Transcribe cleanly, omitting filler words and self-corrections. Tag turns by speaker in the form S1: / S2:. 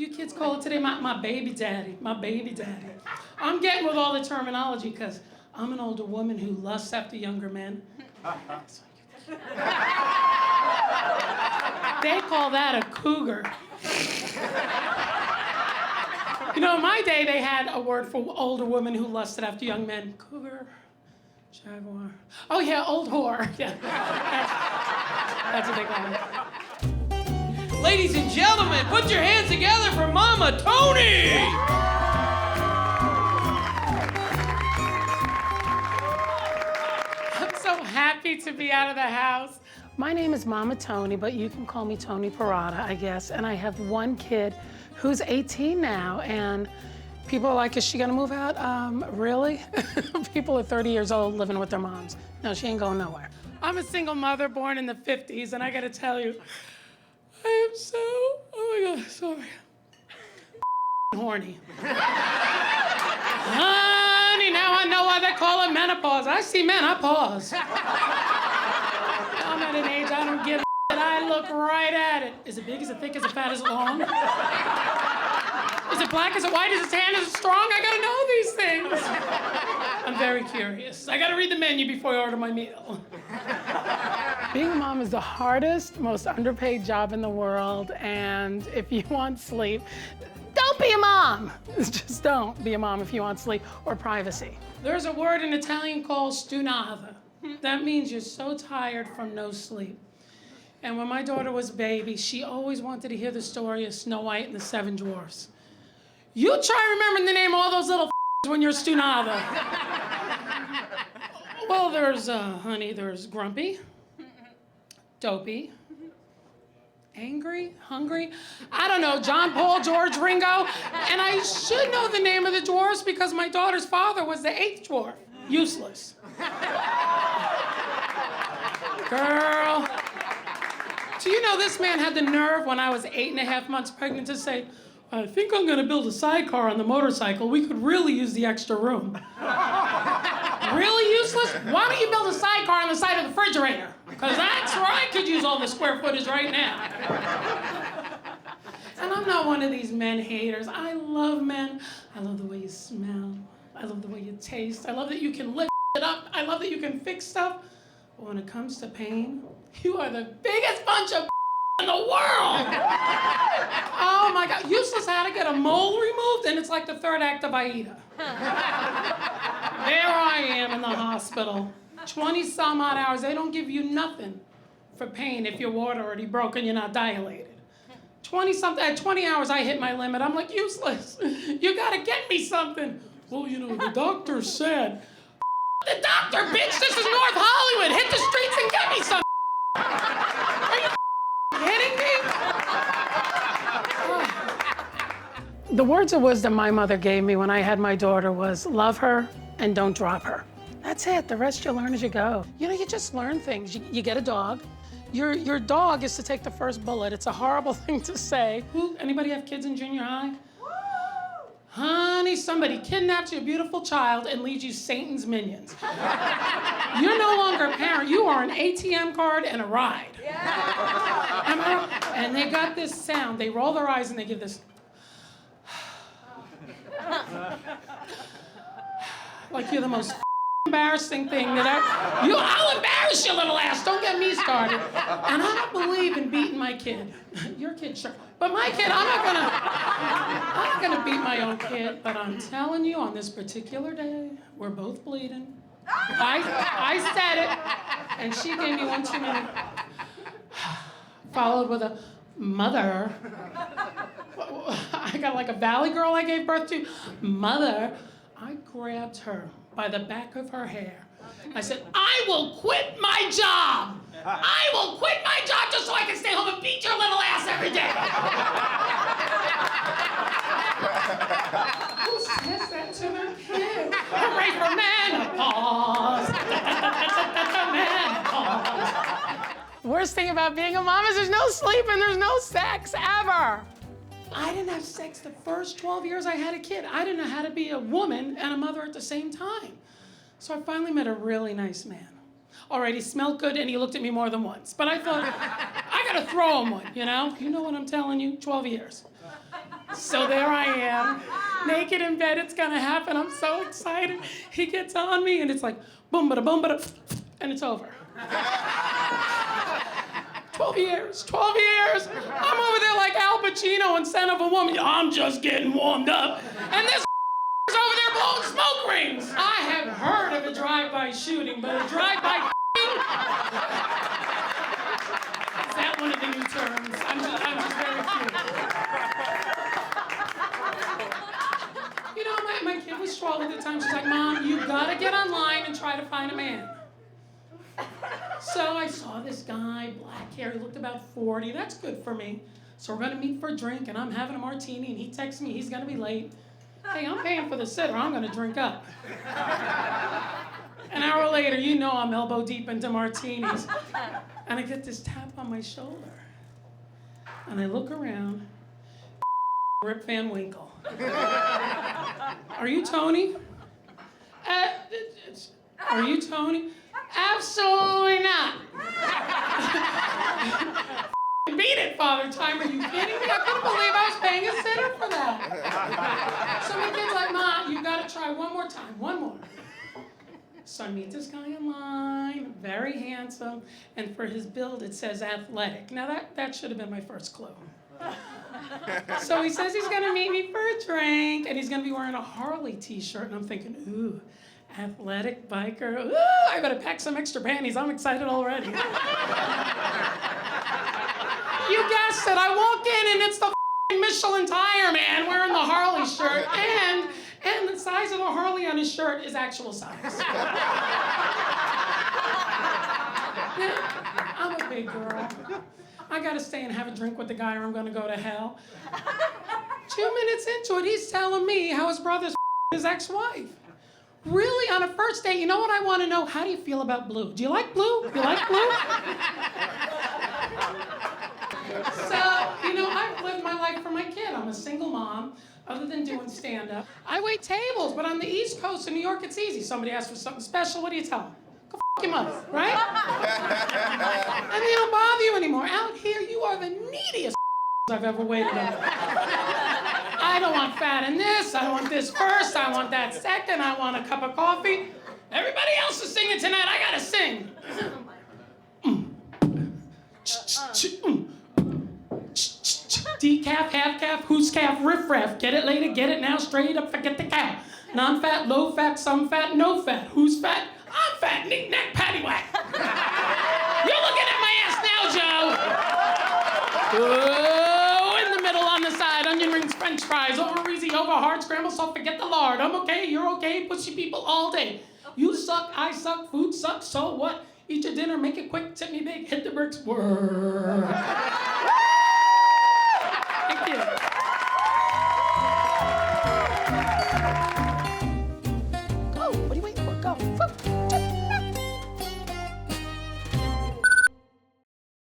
S1: you kids call it today? My baby daddy. My baby daddy. I'm getting with all the terminology because I'm an older woman who lusts after younger men. They call that a cougar. You know, in my day, they had a word for older women who lusted after young men. Cougar, jaguar. Oh, yeah, old whore. Yeah, that's what they call it.
S2: Ladies and gentlemen, put your hands together for Mama Toni!
S1: I'm so happy to be out of the house. My name is Mama Toni, but you can call me Toni Perrotta, I guess. And I have one kid who's 18 now, and people are like, is she gonna move out? Really? People are 30 years old living with their moms. No, she ain't going nowhere. I'm a single mother born in the 50s, and I gotta tell you, I am so, oh my God, sorry. Horny. Honey, now I know why they call it menopause. I see men, I pause. I'm at an age I don't give a shit. I look right at it. Is it big? Is it thick? Is it fat? Is it long? Is it black? Is it white? Is it tan? Is it strong? I gotta know these things. I'm very curious. I gotta read the menu before I order my meal. Being a mom is the hardest, most underpaid job in the world, and if you want sleep, don't be a mom. Just don't be a mom if you want sleep or privacy. There's a word in Italian called stunata. That means you're so tired from no sleep. And when my daughter was a baby, she always wanted to hear the story of Snow White and the Seven Dwarfs. You try remembering the name of all those little when you're stunata. Well, there's, honey, there's grumpy, dopey, angry, hungry, I don't know, John, Paul, George, Ringo. And I should know the name of the dwarfs because my daughter's father was the 8th dwarf. Useless. Girl. Do you know this man had the nerve when I was 8.5 months pregnant to say, I think I'm gonna build a sidecar on the motorcycle. We could really use the extra room. Really useless? Why don't you build a sidecar on the side of the refrigerator? Because that's where I could use all the square footage right now. And I'm not one of these men haters. I love men. I love the way you smell. I love the way you taste. I love that you can lift it up. I love that you can fix stuff. But when it comes to pain, you are the biggest bunch of in the world. Oh my God, Useless had to get a mole removed, and it's like the 3rd act of Aida. There I am in the hospital, 20-some odd hours. They don't give you nothing for pain if your water already broke and you're not dilated. 20-something, at 20 hours I hit my limit. I'm like, Useless, you gotta get me something. Well, you know, the doctor said, the doctor, bitch, this is North Hollywood. Hit the streets and get me some. Are you kidding me? The words of wisdom my mother gave me when I had my daughter was, love her and don't drop her. That's it. The rest you learn as you go. You know, you just learn things. You get a dog. Your dog is to take the first bullet. It's a horrible thing to say. Anybody have kids in junior high? Honey, somebody kidnaps your beautiful child and leads you Satan's minions. You're no longer a parent. You are an ATM card and a ride. Yeah. And they got this sound. They roll their eyes and they give this. Like you're the most embarrassing thing that I'll embarrass your little ass. Don't get me started. And I don't believe in beating my kid. Your kid, sure. But my kid, I'm not gonna beat my own kid. But I'm telling you, on this particular day, we're both bleeding. I said it, and she gave me one too many. Followed with a mother. I got like a valley girl I gave birth to. Mother. I grabbed her by the back of her hair. I said, I will quit my job. I will quit my job just so I can stay home and beat your little ass every day. Who says that to their kid? Hooray for menopause. Menopause. Worst thing about being a mom is there's no sleep and there's no sex ever. I didn't have sex the first 12 years I had a kid. I didn't know how to be a woman and a mother at the same time. So I finally met a really nice man. All right, he smelled good and he looked at me more than once. But I thought, I gotta throw him one, you know? You know what I'm telling you? 12 years. So there I am, naked in bed. It's gonna happen. I'm so excited. He gets on me, and it's like boom, bada, and it's over. 12 years. I'm over there like Al Pacino in Scent of a Woman. I'm just getting warmed up. And this is over there blowing smoke rings. I have heard of a drive-by shooting, but a drive-by is that one of the new terms? I'm just very cute. You know, my kid was 12 at the time. She's like, Mom, you gotta get online and try to find a man. So I saw this guy, black hair, he looked about 40. That's good for me. So we're gonna meet for a drink, and I'm having a martini, and he texts me he's gonna be late. Hey, I'm paying for the sitter, I'm gonna drink up. An hour later, you know I'm elbow deep into martinis. And I get this tap on my shoulder. And I look around, Rip Van Winkle. Are you Toni? Are you Toni? Absolutely not. Beat it, Father Time. Are you kidding me? I couldn't believe I was paying a sitter for that. So my kid's like, Mom, you gotta try one more time, one more. So I meet this guy online, very handsome, and for his build it says athletic. Now that should have been my first clue. So he says he's gonna meet me for a drink, and he's gonna be wearing a Harley t-shirt, and I'm thinking, ooh, athletic biker, ooh, I better pack some extra panties. I'm excited already. You guessed it, I walk in and it's the Michelin tire man wearing the Harley shirt, and the size of the Harley on his shirt is actual size. Now, I'm a big girl. I gotta stay and have a drink with the guy or I'm gonna go to hell. 2 minutes into it, he's telling me how his brother's his ex-wife. Really, on a first date, you know what I want to know? How do you feel about blue? Do you like blue? You like blue? So, you know, I've lived my life for my kid. I'm a single mom. Other than doing stand-up, I wait tables, but on the East Coast of New York, it's easy. Somebody asks for something special, what do you tell them? Go f*** your mother, right? And they don't bother you anymore. Out here, you are the neediest I've ever waited on. I don't want fat in this, I want this first, I want that second, I want a cup of coffee. Everybody else is singing tonight, I gotta sing. Decaf, half calf, who's calf, riff raff. Get it later, get it now, straight up, forget the cow. Non-fat, low fat, some fat, no fat. Who's fat? I'm fat, knick-knack, paddywhack. You're looking at my ass now, Joe. Oh, in the middle, on the side, onion rings, french fries, over easy, over hard, scramble, so forget the lard. I'm okay, you're okay, pushy people all day. You suck, I suck, food sucks, so what? Eat your dinner, make it quick, tip me big, hit the bricks, whirr.